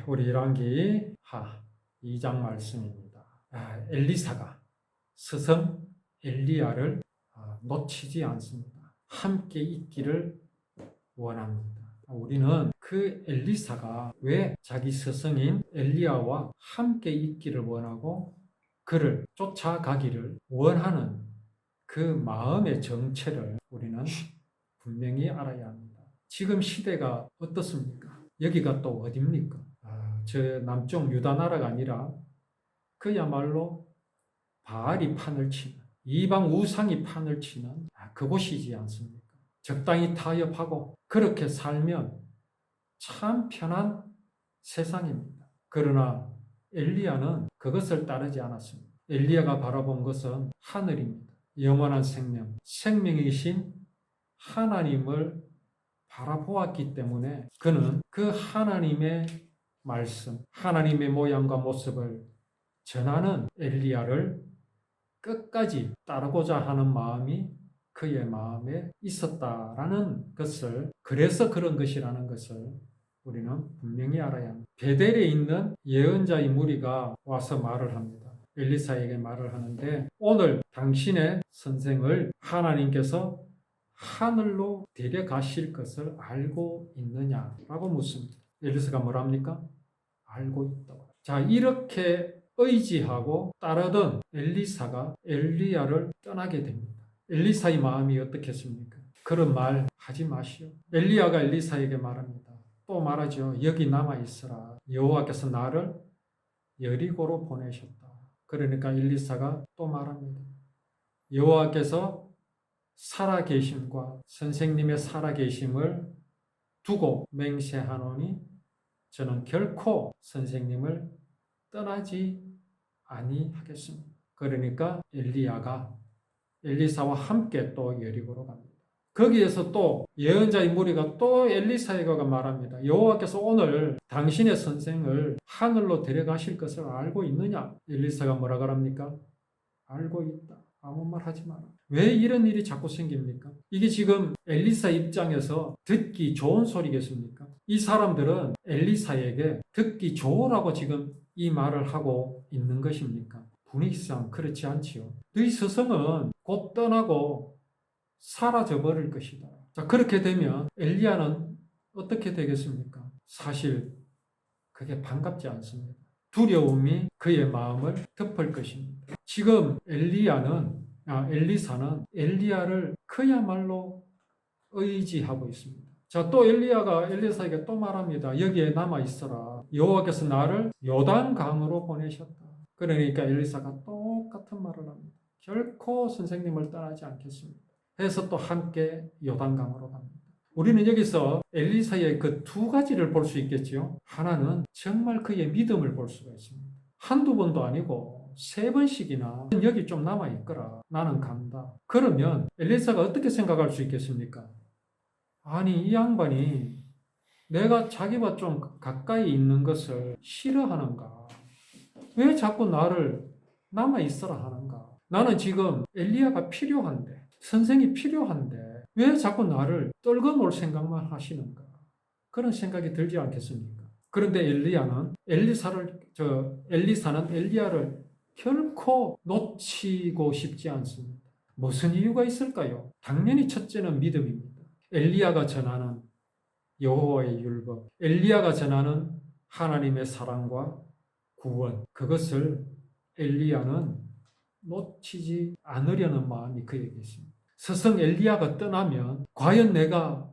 우리 열왕기 2장 말씀입니다. 엘리사가 스승 엘리야를 놓치지 않습니다. 함께 있기를 원합니다. 우리는 그 엘리사가 왜 자기 스승인 엘리야와 함께 있기를 원하고 그를 쫓아가기를 원하는 그 마음의 정체를 우리는 분명히 알아야 합니다. 지금 시대가 어떻습니까? 여기가 또 어딥니까? 저 남쪽 유다 나라가 아니라 그야말로 바알이 판을 치는, 이방 우상이 판을 치는 그곳이지 않습니까? 적당히 타협하고 그렇게 살면 참 편한 세상입니다. 그러나 엘리야는 그것을 따르지 않았습니다. 엘리야가 바라본 것은 하늘입니다. 영원한 생명, 생명이신 하나님을 바라보았기 때문에 그는 그 하나님의 말씀, 하나님의 모양과 모습을 전하는 엘리야를 끝까지 따르고자 하는 마음이 그의 마음에 있었다라는 것을, 그래서 그런 것이라는 것을 우리는 분명히 알아야 합니다. 베델에 있는 예언자의 무리가 와서 말을 합니다. 엘리사에게 말을 하는데, 오늘 당신의 선생을 하나님께서 하늘로 데려가실 것을 알고 있느냐라고 묻습니다. 엘리사가 뭐랍니까? 알고 있다고. 자, 이렇게 의지하고 따르던 엘리사가 엘리야를 떠나게 됩니다. 엘리사의 마음이 어떻겠습니까? 그런 말 하지 마시오. 엘리야가 엘리사에게 말합니다. 또 말하죠. 여기 남아있으라. 여호와께서 나를 여리고로 보내셨다. 그러니까 엘리사가 또 말합니다. 여호와께서 살아계심과 선생님의 살아계심을 두고 맹세하노니 저는 결코 선생님을 떠나지 아니하겠습니다. 그러니까 엘리야가 엘리사와 함께 또 여리고로 갑니다. 거기에서 또 예언자의 무리가 또 엘리사에게 말합니다. 여호와께서 오늘 당신의 선생을 하늘로 데려가실 것을 알고 있느냐? 엘리사가 뭐라 그럽니까? 알고 있다. 아무 말 하지 마라. 왜 이런 일이 자꾸 생깁니까? 이게 지금 엘리사 입장에서 듣기 좋은 소리겠습니까? 이 사람들은 엘리사에게 듣기 좋으라고 지금 이 말을 하고 있는 것입니까? 분위기상 그렇지 않지요. 너희 스승은 곧 떠나고 사라져 버릴 것이다. 자, 그렇게 되면 엘리야는 어떻게 되겠습니까? 사실 그게 반갑지 않습니다. 두려움이 그의 마음을 덮을 것입니다. 지금 엘리사는 엘리야를 그야말로 의지하고 있습니다. 자, 또 엘리야가 엘리사에게 또 말합니다. 여기에 남아 있어라. 여호와께서 나를 요단강으로 보내셨다. 그러니까 엘리사가 똑같은 말을 합니다. 결코 선생님을 떠나지 않겠습니다. 해서 또 함께 요단강으로 갑니다. 우리는 여기서 엘리사의 그 두 가지를 볼 수 있겠죠. 하나는 정말 그의 믿음을 볼 수가 있습니다. 한두 번도 아니고 3번씩이나 여기 좀 남아있거라. 나는 간다. 그러면 엘리사가 어떻게 생각할 수 있겠습니까? 아니, 이 양반이 내가 자기와 좀 가까이 있는 것을 싫어하는가? 왜 자꾸 나를 남아있어라 하는가? 나는 지금 엘리야가 필요한데, 선생이 필요한데 왜 자꾸 나를 떨궈놓을 생각만 하시는가? 그런 생각이 들지 않겠습니까? 그런데 엘리사는 엘리야를 결코 놓치고 싶지 않습니다. 무슨 이유가 있을까요? 당연히 첫째는 믿음입니다. 엘리야가 전하는 여호와의 율법, 엘리야가 전하는 하나님의 사랑과 구원, 그것을 엘리야는 놓치지 않으려는 마음이 그에게 있습니다. 스승 엘리야가 떠나면 과연 내가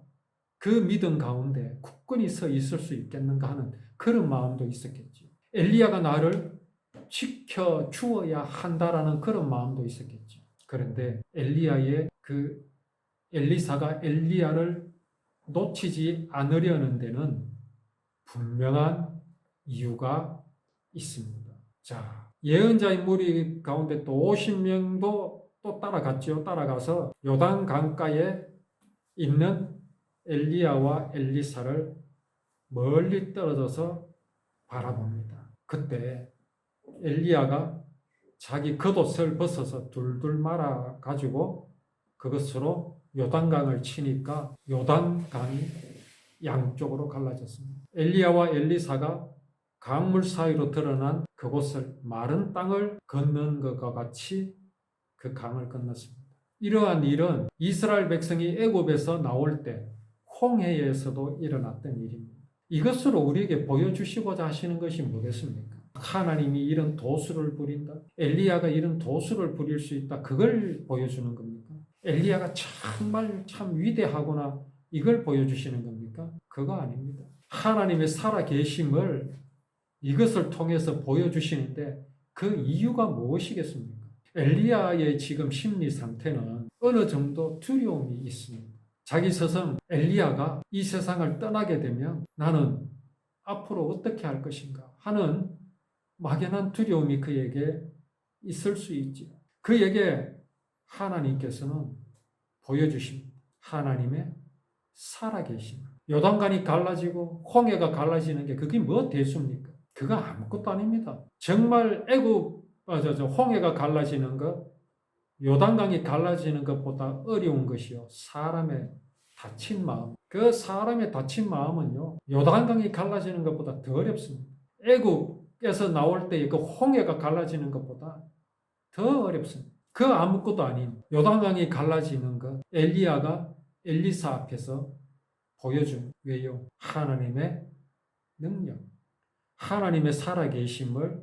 그 믿음 가운데 굳건히 서 있을 수 있겠는가 하는 그런 마음도 있었겠죠. 엘리야가 나를 지켜 주어야 한다라는 그런 마음도 있었겠죠. 그런데 엘리사가 엘리야를 놓치지 않으려는 데는 분명한 이유가 있습니다. 자, 예언자의 무리 가운데 또 50명도 또 따라갔죠. 따라가서 요단 강가에 있는 엘리야와 엘리사를 멀리 떨어져서 바라봅니다. 그때 엘리야가 자기 겉옷을 벗어서 둘둘 말아 가지고 그것으로 요단강을 치니까 요단강이 양쪽으로 갈라졌습니다. 엘리야와 엘리사가 강물 사이로 드러난 그곳을 마른 땅을 건넌 것과 같이 그 강을 건넜습니다. 이러한 일은 이스라엘 백성이 애굽에서 나올 때 홍해에서도 일어났던 일입니다. 이것으로 우리에게 보여주시고자 하시는 것이 뭐겠습니까? 하나님이 이런 도수를 부린다? 엘리야가 이런 도수를 부릴 수 있다? 그걸 보여주는 겁니까? 엘리야가 정말 참 위대하구나 이걸 보여주시는 겁니까? 그거 아닙니다. 하나님의 살아계심을 이것을 통해서 보여주시는데 그 이유가 무엇이겠습니까? 엘리야의 지금 심리 상태는 어느 정도 두려움이 있습니다. 자기 스승 엘리야가 이 세상을 떠나게 되면 나는 앞으로 어떻게 할 것인가 하는 막연한 두려움이 그에게 있을 수 있지요. 그에게 하나님께서는 보여주십니다. 하나님의 살아계심. 요단강이 갈라지고 홍해가 갈라지는 게 그게 뭐 대수입니까? 그거 아무것도 아닙니다. 정말 홍해가 갈라지는 것, 요단강이 갈라지는 것보다 어려운 것이요. 사람의 다친 마음. 그 사람의 다친 마음은요. 요단강이 갈라지는 것보다 더 어렵습니다. 애굽에서 나올 때 그 홍해가 갈라지는 것보다 더 어렵습니다. 그 아무것도 아닌 요단강이 갈라지는 것, 엘리야가 엘리사 앞에서 보여준 왜요? 하나님의 능력, 하나님의 살아계심을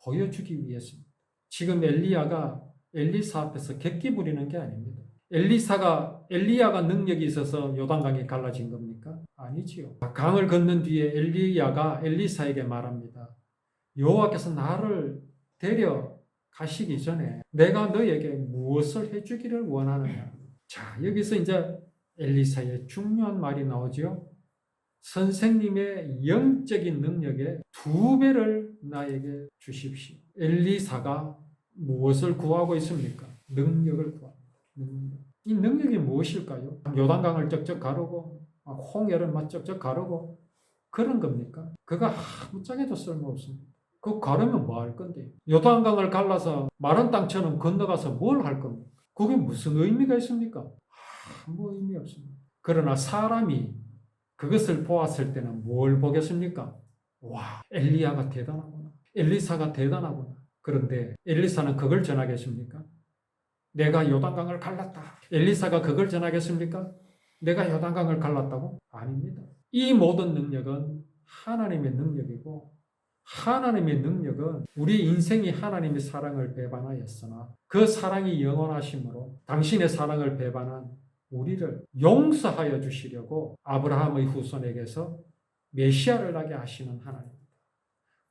보여주기 위해서입니다. 지금 엘리야가 엘리사 앞에서 객기 부리는 게 아닙니다. 엘리야가 능력이 있어서 요단강이 갈라진 겁니까? 아니지요. 강을 건넌 뒤에 엘리야가 엘리사에게 말합니다. 여호와께서 나를 데려가시기 전에 내가 너에게 무엇을 해주기를 원하느냐. 자, 여기서 이제 엘리사의 중요한 말이 나오죠. 선생님의 영적인 능력의 2배를 나에게 주십시오. 엘리사가 무엇을 구하고 있습니까? 능력을 구합니다. 이 능력이 무엇일까요? 요단강을 쩍쩍 가르고 홍해를 막 쩍쩍 가르고 그런 겁니까? 그거 아무짝에도 쓸모없습니다. 그거 가르면 뭐 할 건데요? 요단강을 갈라서 마른 땅처럼 건너가서 뭘 할 겁니까? 그게 무슨 의미가 있습니까? 아무 의미 없습니다. 그러나 사람이 그것을 보았을 때는 뭘 보겠습니까? 와, 엘리야가 대단하구나. 엘리사가 대단하구나. 그런데 엘리사는 그걸 전하겠습니까? 내가 요단강을 갈랐다. 엘리사가 그걸 전하겠습니까? 내가 요단강을 갈랐다고? 아닙니다. 이 모든 능력은 하나님의 능력이고 하나님의 능력은 우리 인생이 하나님의 사랑을 배반하였으나 그 사랑이 영원하심으로 당신의 사랑을 배반한 우리를 용서하여 주시려고 아브라함의 후손에게서 메시아를 나게 하시는 하나님입니다.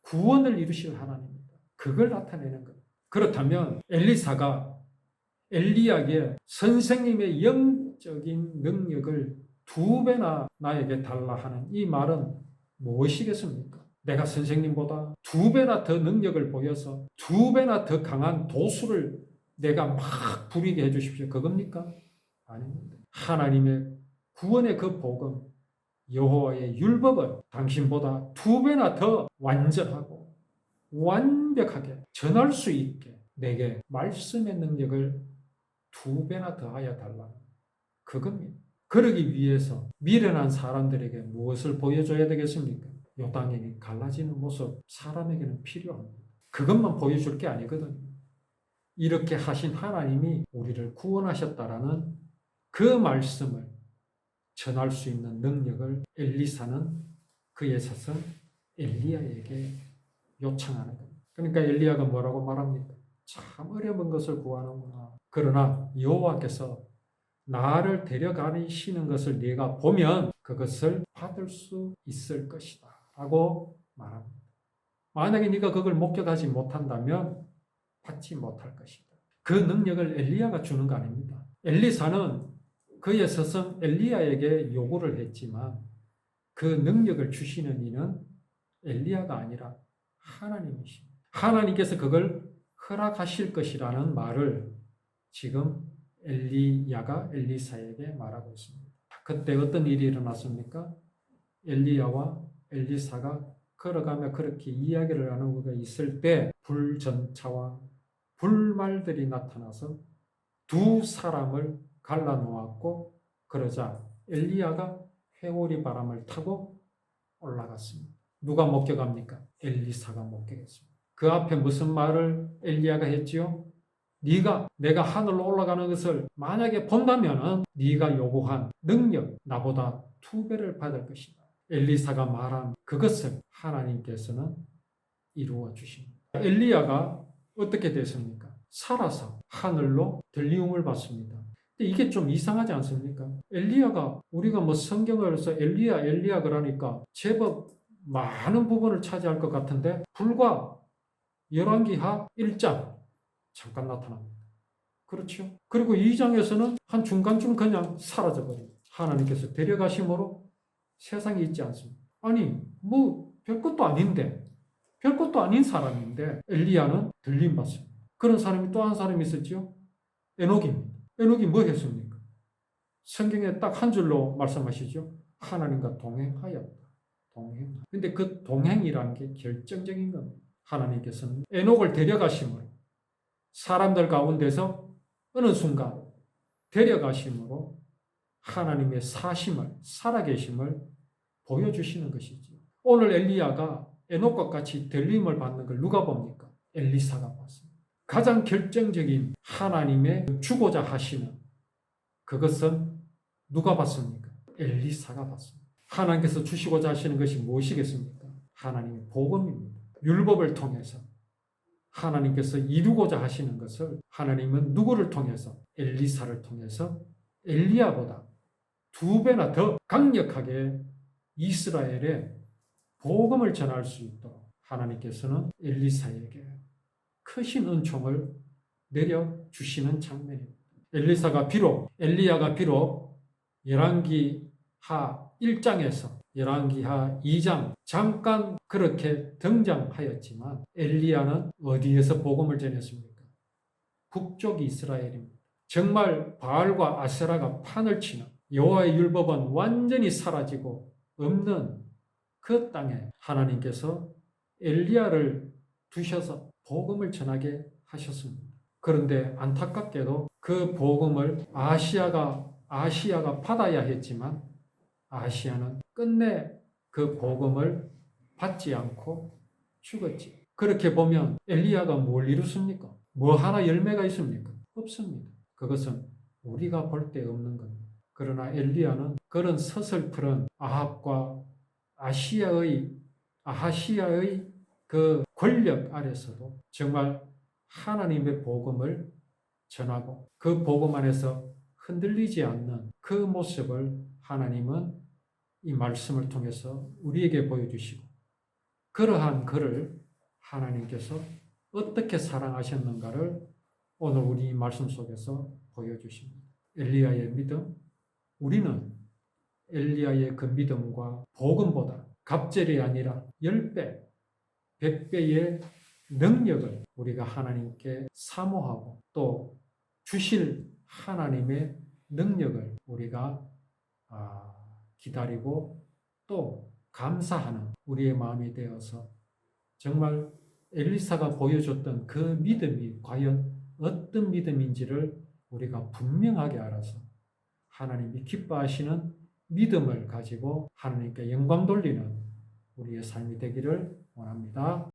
구원을 이루실 하나님입니다. 그걸 나타내는 것. 그렇다면 엘리사가 엘리야에게 선생님의 영적인 능력을 2배나 나에게 달라 하는 이 말은 무엇이겠습니까? 내가 선생님보다 2배나 더 능력을 보여서 2배나 더 강한 도수를 내가 막 부리게 해주십시오. 그겁니까? 아닙니다. 하나님의 구원의 그 복음, 여호와의 율법을 당신보다 2배나 더 완전하고 완벽하게 전할 수 있게 내게 말씀의 능력을 2배나 더하여 달라. 그겁니다. 그러기 위해서 미련한 사람들에게 무엇을 보여줘야 되겠습니까? 요단강이 갈라지는 모습 사람에게는 필요합니다. 그것만 보여줄 게 아니거든요. 이렇게 하신 하나님이 우리를 구원하셨다라는 그 말씀을 전할 수 있는 능력을 엘리사는 그의 스승 엘리야에게 요청하는 겁니다. 그러니까 엘리야가 뭐라고 말합니까? 참 어려운 것을 구하는구나. 그러나 여호와께서 나를 데려가시는 것을 네가 보면 그것을 받을 수 있을 것이다 라고 말합니다. 만약에 네가 그걸 목격하지 못한다면 받지 못할 것이다. 그 능력을 엘리야가 주는 거 아닙니다. 엘리사는 그의 스승 엘리야에게 요구를 했지만 그 능력을 주시는 이는 엘리야가 아니라 하나님이십니다. 하나님께서 그걸 허락하실 것이라는 말을 지금 엘리야가 엘리사에게 말하고 있습니다. 그때 어떤 일이 일어났습니까? 엘리야와 엘리사가 걸어가며 그렇게 이야기를 나누고 있을 때 불전차와 불말들이 나타나서 2 사람을 갈라놓았고 그러자 엘리야가 회오리 바람을 타고 올라갔습니다. 누가 목격합니까? 엘리사가 목격했습니다. 그 앞에 무슨 말을 엘리야가 했지요? 내가 하늘로 올라가는 것을 만약에 본다면은 네가 요구한 능력 나보다 2배를 받을 것이다. 엘리사가 말한 그것을 하나님께서는 이루어 주십니다. 엘리야가 어떻게 됐습니까? 살아서 하늘로 들리움을 받습니다. 근데 이게 좀 이상하지 않습니까? 엘리야가 우리가 뭐 성경을 해서 엘리야 그러니까 제법 많은 부분을 차지할 것 같은데 불과 열왕기하 1장 잠깐 나타납니다. 그렇죠? 그리고 2장에서는 한 중간쯤 그냥 사라져버립니다. 하나님께서 데려가심으로 세상에 있지 않습니다. 아니 뭐 별것도 아닌데 별것도 아닌 사람인데 엘리야는 들림 받습니다. 그런 사람이 또 한 사람이 있었죠. 에녹입니다. 에녹이 뭐 했습니까? 성경에 딱 한 줄로 말씀하시죠. 하나님과 동행하였다. 동행. 근데 그 동행이라는 게 결정적인 겁니다. 하나님께서는 에녹을 데려가심으로 사람들 가운데서 어느 순간 데려가심으로 하나님의 사심을 살아계심을 보여주시는 것이죠. 오늘 엘리야가 에녹과 같이 들림을 받는 걸 누가 봅니까? 엘리사가 봤습니다. 가장 결정적인 하나님의 주고자 하시는 그것은 누가 봤습니까? 엘리사가 봤습니다. 하나님께서 주시고자 하시는 것이 무엇이겠습니까? 하나님의 복음입니다. 율법을 통해서 하나님께서 이루고자 하시는 것을 하나님은 누구를 통해서? 엘리사를 통해서 엘리야보다 2배나 더 강력하게 이스라엘에 복음을 전할 수 있도록 하나님께서는 엘리사에게 크신 은총을 내려주시는 장면입니다. 엘리야가 비록 열왕기하 1장에서 열왕기하 2장 잠깐 그렇게 등장하였지만 엘리야는 어디에서 복음을 전했습니까? 북쪽 이스라엘입니다. 정말 바알과 아세라가 판을 치는 여호와의 율법은 완전히 사라지고 없는 그 땅에 하나님께서 엘리야를 두셔서 복음을 전하게 하셨습니다. 그런데 안타깝게도 그 복음을 아시아가 받아야 했지만 아시아는 끝내 그 복음을 받지 않고 죽었지. 그렇게 보면 엘리야가 뭘 이루습니까? 뭐 하나 열매가 있습니까? 없습니다. 그것은 우리가 볼 데 없는 겁니다. 그러나 엘리야는 그런 서슬프른 아합과 아하시아의 그 권력 아래서도 정말 하나님의 복음을 전하고 그 복음 안에서 흔들리지 않는 그 모습을 하나님은 이 말씀을 통해서 우리에게 보여주시고 그러한 그를 하나님께서 어떻게 사랑하셨는가를 오늘 우리 말씀 속에서 보여주십니다. 엘리야의 믿음, 우리는 엘리야의 그 믿음과 복음보다 갑절이 아니라 10배, 100배의 능력을 우리가 하나님께 사모하고 또 주실 하나님의 능력을 우리가 기다리고 또 감사하는 우리의 마음이 되어서 정말 엘리사가 보여줬던 그 믿음이 과연 어떤 믿음인지를 우리가 분명하게 알아서 하나님이 기뻐하시는 믿음을 가지고 하나님께 영광 돌리는 우리의 삶이 되기를 원합니다.